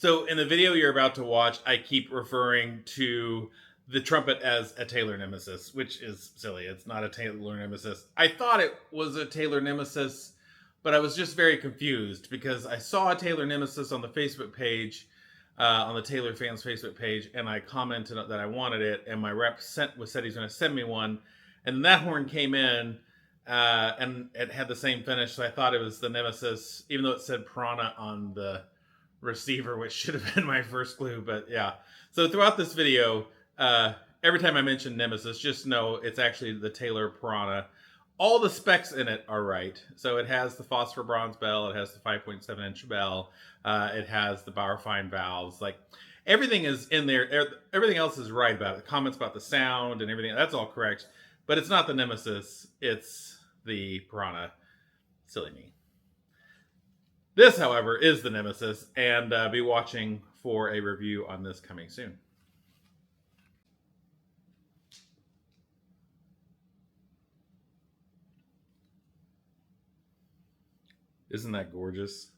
So in the video you're about to watch, I keep referring to the trumpet as a Taylor Nemesis, which is silly. It's not a Taylor Nemesis. I thought it was a Taylor Nemesis, but I was just very confused because I saw a Taylor Nemesis on the Facebook page, on the Taylor fans Facebook page, and I commented that I wanted it, and my rep said he's going to send me one, and that horn came in, and it had the same finish, so I thought it was the Nemesis, even though it said Piranha on the receiver, which should have been my first clue. But yeah, so throughout this video, every time I mention Nemesis, just know it's actually the Taylor Piranha. All the specs in it are right. So it has the Phosphor bronze bell, it has the 5.7 inch bell, it has the Bauerfeind valves. Like, everything is in there. Everything else is right about it. The comments about the sound and everything, that's all correct. But it's not the Nemesis, it's the Piranha. Silly me. This, however, is the Nemesis, and be watching for a review on this coming soon. Isn't that gorgeous?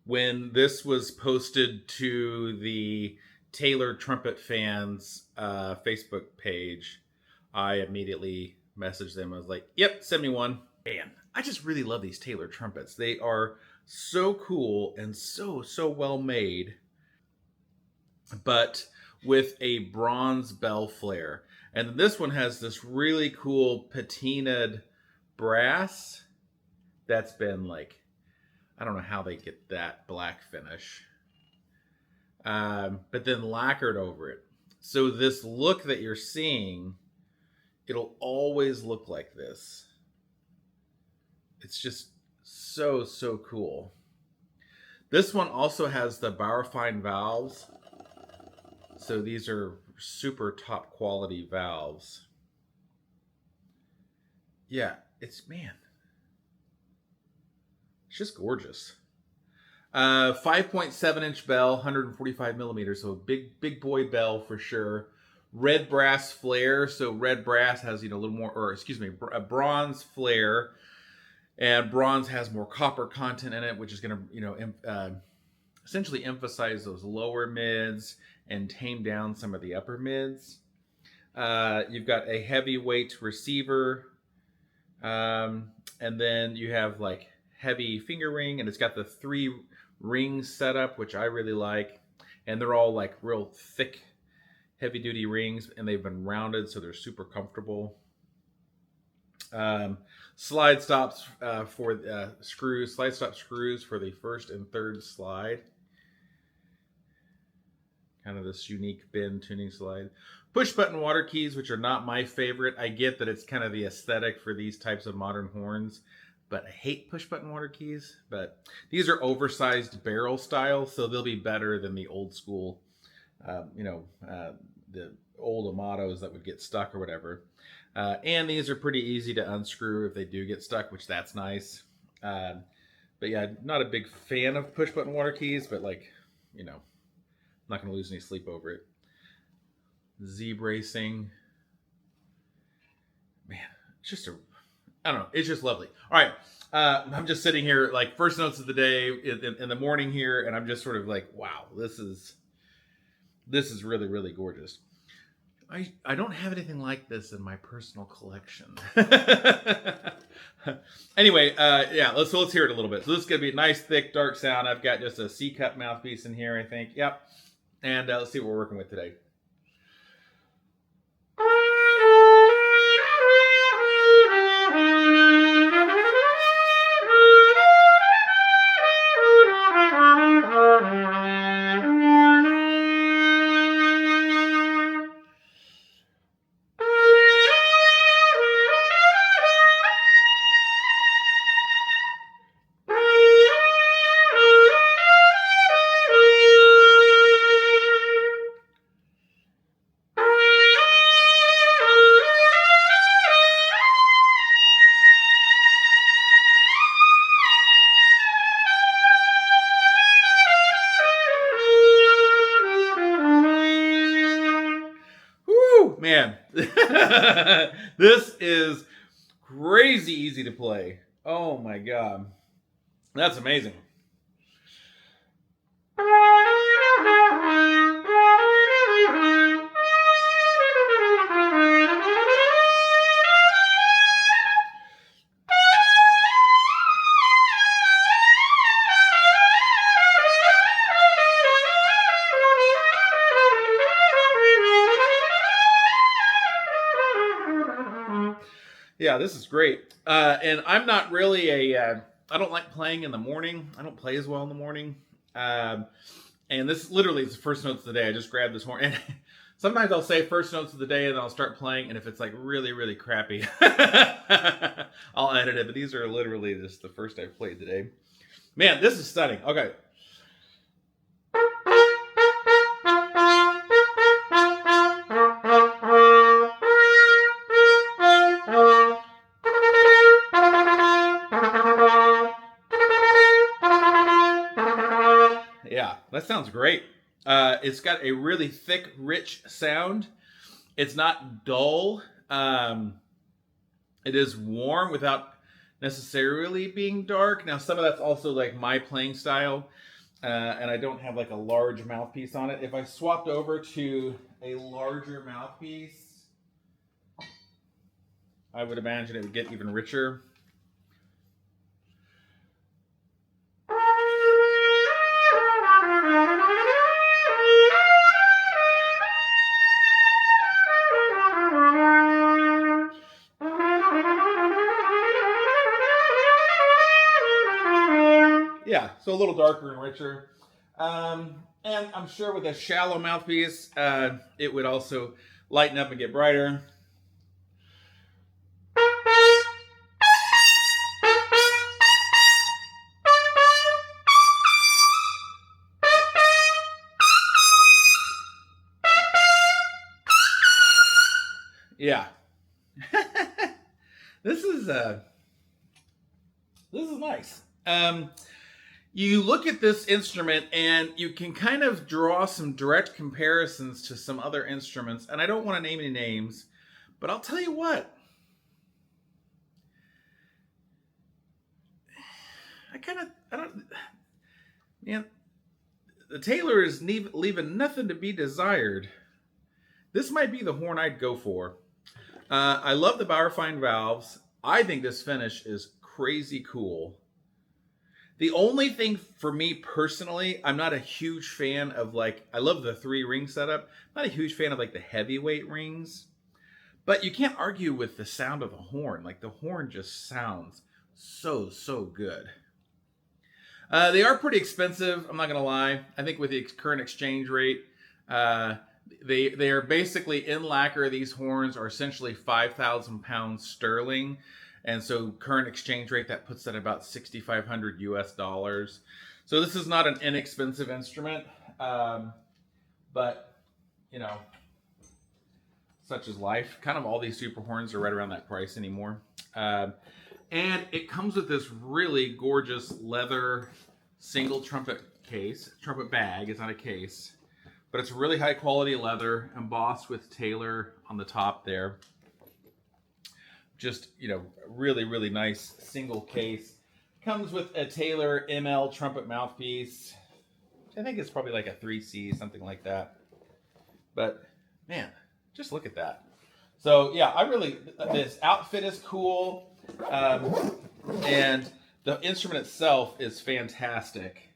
When this was posted to the Taylor Trumpet fans Facebook page, I immediately messaged them. I was like, yep, send me one. Man, I just really love these Taylor trumpets. They are so cool and so well made, but with a bronze bell flare. And this one has this really cool patinaed brass that's been, like, I don't know how they get that black finish, but then lacquered over it. So this look that you're seeing, it'll always look like this. It's just so cool. This one also has the Bauerfeind valves. So these are super top quality valves. Yeah, it's just gorgeous. 5.7 inch bell, 145 millimeters. So a big boy bell for sure. Red brass flare, so red brass has, a little more, or excuse me, a bronze flare, and bronze has more copper content in it, which is going to, essentially emphasize those lower mids and tame down some of the upper mids. You've got a heavyweight receiver, and then you have like heavy finger ring, and it's got the 3 rings set up, which I really like, and they're all like real thick, heavy duty rings, and they've been rounded, so they're super comfortable. Slide stops for screws, slide stop screws for the first and third slide. Kind of this unique bend tuning slide. Push button water keys, which are not my favorite. I get that it's kind of the aesthetic for these types of modern horns, but I hate push button water keys. But these are oversized barrel style, so they'll be better than the old school, the old Amatos that would get stuck or whatever. And these are pretty easy to unscrew if they do get stuck, which that's nice. But yeah, not a big fan of push button water keys, but like, I'm not going to lose any sleep over it. Z bracing. Man, it's just I don't know. It's just lovely. All right. I'm just sitting here, like, first notes of the day in the morning here, and I'm just sort of like, wow, this is really, really gorgeous. I don't have anything like this in my personal collection. Anyway, yeah, let's hear it a little bit. So this is going to be a nice, thick, dark sound. I've got just a C-cut mouthpiece in here, I think. Yep. And let's see what we're working with today. Man, this is crazy easy to play. Oh my God. That's amazing. Yeah, this is great. And I'm not really I don't like playing in the morning. I don't play as well in the morning. Um, and this literally is the first notes of the day. I just grabbed this horn. And sometimes I'll say first notes of the day and then I'll start playing. And if it's like really, really crappy, I'll edit it. But these are literally just the first I've played today. Man, this is stunning. Okay. Yeah, that sounds great. It's got a really thick, rich sound. It's not dull. It is warm without necessarily being dark. Now, some of that's also like my playing style, and I don't have like a large mouthpiece on it. If I swapped over to a larger mouthpiece, I would imagine it would get even richer. Yeah, so a little darker and richer. And I'm sure with a shallow mouthpiece, it would also lighten up and get brighter. Yeah. This is nice. You look at this instrument and you can kind of draw some direct comparisons to some other instruments. And I don't want to name any names, but I'll tell you what. I don't, man, the Taylor is leaving nothing to be desired. This might be the horn I'd go for. I love the Bauerfeind valves. I think this finish is crazy cool. The only thing for me personally, I'm not a huge fan of like, I love the 3-ring setup. I'm not a huge fan of like the heavyweight rings. But you can't argue with the sound of the horn. Like the horn just sounds so good. They are pretty expensive, I'm not going to lie. I think with the current exchange rate, they are basically in lacquer. These horns are essentially 5,000 pounds sterling. And so current exchange rate, that puts that about 6,500 US dollars. So this is not an inexpensive instrument, but you know, such is life. Kind of all these super horns are right around that price anymore. And it comes with this really gorgeous leather single trumpet case, trumpet bag. It's not a case, but it's really high quality leather embossed with Taylor on the top there. Just, you know, really nice single case. Comes with a Taylor ML trumpet mouthpiece. I think it's probably like a 3C, something like that. But man, just look at that. So yeah, this outfit is cool. And the instrument itself is fantastic.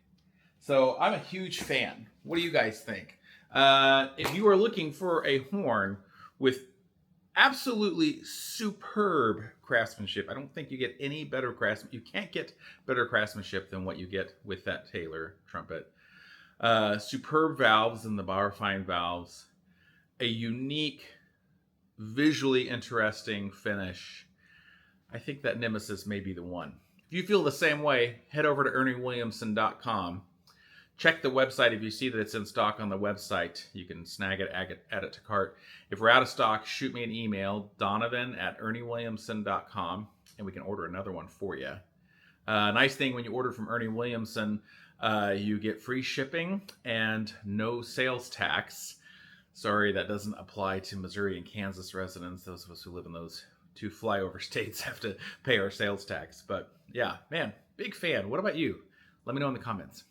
So I'm a huge fan. What do you guys think? If you are looking for a horn with absolutely superb craftsmanship, I don't think you get any better craftsmanship. You can't get better craftsmanship than what you get with that Taylor trumpet. Superb valves in the Bauerfeind valves. A unique, visually interesting finish. I think that Nemesis may be the one. If you feel the same way, head over to ErnieWilliamson.com. Check the website. If you see that it's in stock on the website, you can snag it, add it to cart. If we're out of stock, shoot me an email, donovan@ErnieWilliamson.com, and we can order another one for you. Nice thing when you order from Ernie Williamson, you get free shipping and no sales tax. Sorry, that doesn't apply to Missouri and Kansas residents. Those of us who live in those two flyover states have to pay our sales tax. But yeah, man, Big fan. What about you? Let me know in the comments.